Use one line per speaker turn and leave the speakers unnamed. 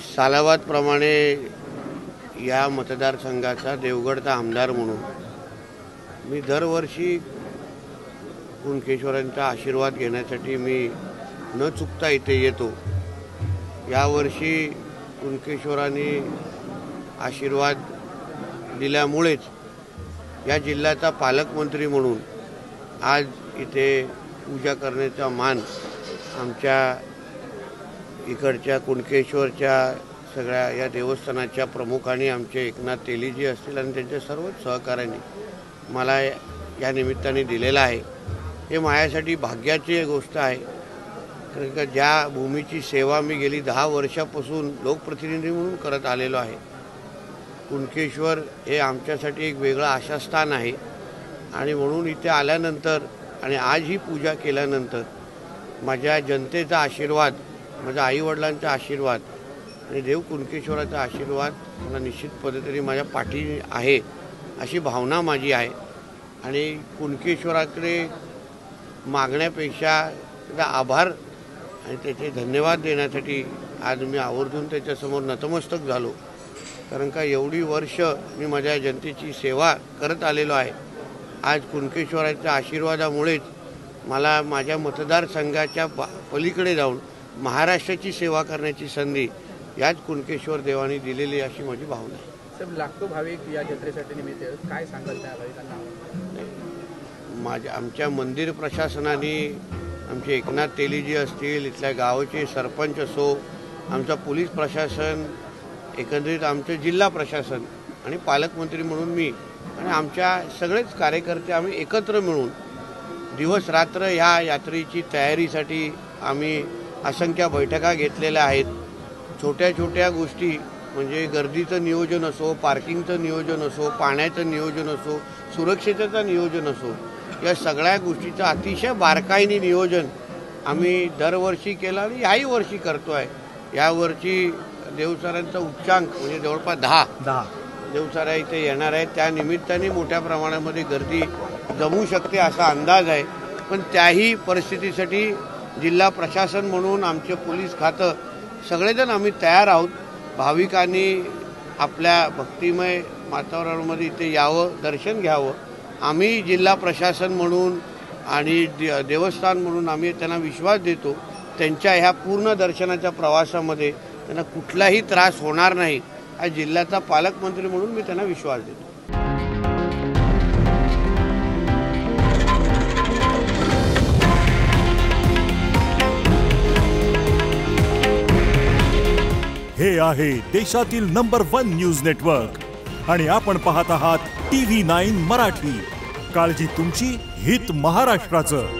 सालाबादप्रमाणे या मतदारसंघाचा देवगडचा आमदार म्हणून मी दरवर्षी कुणकेश्वरांचा आशीर्वाद घेण्यासाठी मी न चुकता इथे येतो। यावर्षी कुणकेश्वरांनी आशीर्वाद दिल्यामुळेच या जिल्ह्याचा पालकमंत्री म्हणून आज इथे पूजा करण्याचा मान आमच्या इकडच्या कुणकेश्वरच्या सगळ्या या देवस्थानाच्या प्रमुखांनी आमचे एकनाथ तेलीजी असतील आणि त्यांच्या सर्व सहकाऱ्यांनी मला या निमित्ताने दिलेला आहे। हे माझ्यासाठी भाग्याची गोष्ट आहे, कारण का ज्या भूमीची सेवा मी गेली 10 वर्षापासून लोकप्रतिनिधी म्हणून करत आलेलो आहे। कुणकेश्वर हे आमच्यासाठी एक वेगळं आशास्थान आहे आणि म्हणून इथे आल्यानंतर आणि आज ही पूजा केल्यानंतर माझ्या जनतेचा आशीर्वाद, माझ्या आईवडिलांचा आशीर्वाद आणि देव कुणकेश्वराचा आशीर्वाद मला निश्चित पद्धतीने माझ्या पाठी आहे अशी भावना माझी आहे। आणि कुणकेश्वराकडे मागण्यापेक्षा त्याचा आभार आणि त्याचे धन्यवाद देण्यासाठी आज मी आवर्जून त्याच्यासमोर नतमस्तक झालो, कारण का एवढी वर्ष मी माझ्या जनतेची सेवा करत आलेलो आहे। आज कुणकेश्वराच्या आशीर्वादामुळेच मला माझ्या मतदारसंघाच्या पलीकडे जाऊन महाराष्ट्राची सेवा करण्याची संधी याच कुणकेश्वर देवाने दिलेली अशी माझी भावना आहे।
साहेब, लाखो भाविक या जत्रेसाठी निमित्त काय सांगाल त्या भाविकांना?
आमच्या मंदिर प्रशासनाने आमचे एकनाथ तेलीजी असतील, इथल्या गावाचे सरपंच असो, आमचा पोलीस प्रशासन, एकंदरीत आमचं जिल्हा प्रशासन आणि पालकमंत्री म्हणून मी आणि आमच्या सगळेच कार्यकर्ते आम्ही एकत्र मिळून दिवस रात्र ह्या यात्रेची तयारीसाठी आम्ही असंख्य बैठका घेतलेल्या आहेत। छोट्या छोट्या गोष्टी म्हणजे गर्दीचं नियोजन असो, पार्किंगचं नियोजन असो, पाण्याचं नियोजन असो, सुरक्षेचं नियोजन असो, या सगळ्या गोष्टीचं अतिशय बारकाईने नियोजन आम्ही दरवर्षी केलं आणि याही वर्षी करतो आहे। यावर्षी देवसाऱ्यांचा उच्चांक म्हणजे जवळपास 10 देवसाऱ्या इथे येणार आहेत। त्या निमित्ताने मोठ्या प्रमाणामध्ये गर्दी जमू शकते असा अंदाज आहे, पण त्याही परिस्थितीसाठी जिल्हा प्रशासन म्हणून आमचे पोलीस खातं सगळेजण आम्ही तयार आहोत। भाविकांनी आपल्या भक्तिमय वातावरणामध्ये इथे यावं, दर्शन घ्यावं। आम्ही जिल्हा प्रशासन म्हणून आणि देवस्थान म्हणून आम्ही त्यांना विश्वास देतो, त्यांच्या ह्या पूर्ण दर्शनाच्या प्रवासामध्ये त्यांना कुठलाही त्रास होणार नाही हा जिल्ह्याचा पालकमंत्री म्हणून मी त्यांना विश्वास देतो।
हे आहे देशातील नंबर 1 न्यूज नेटवर्क आणि आपण पाहत आहात TV9 मराठी। काळजी तुमची, हित महाराष्ट्राचं।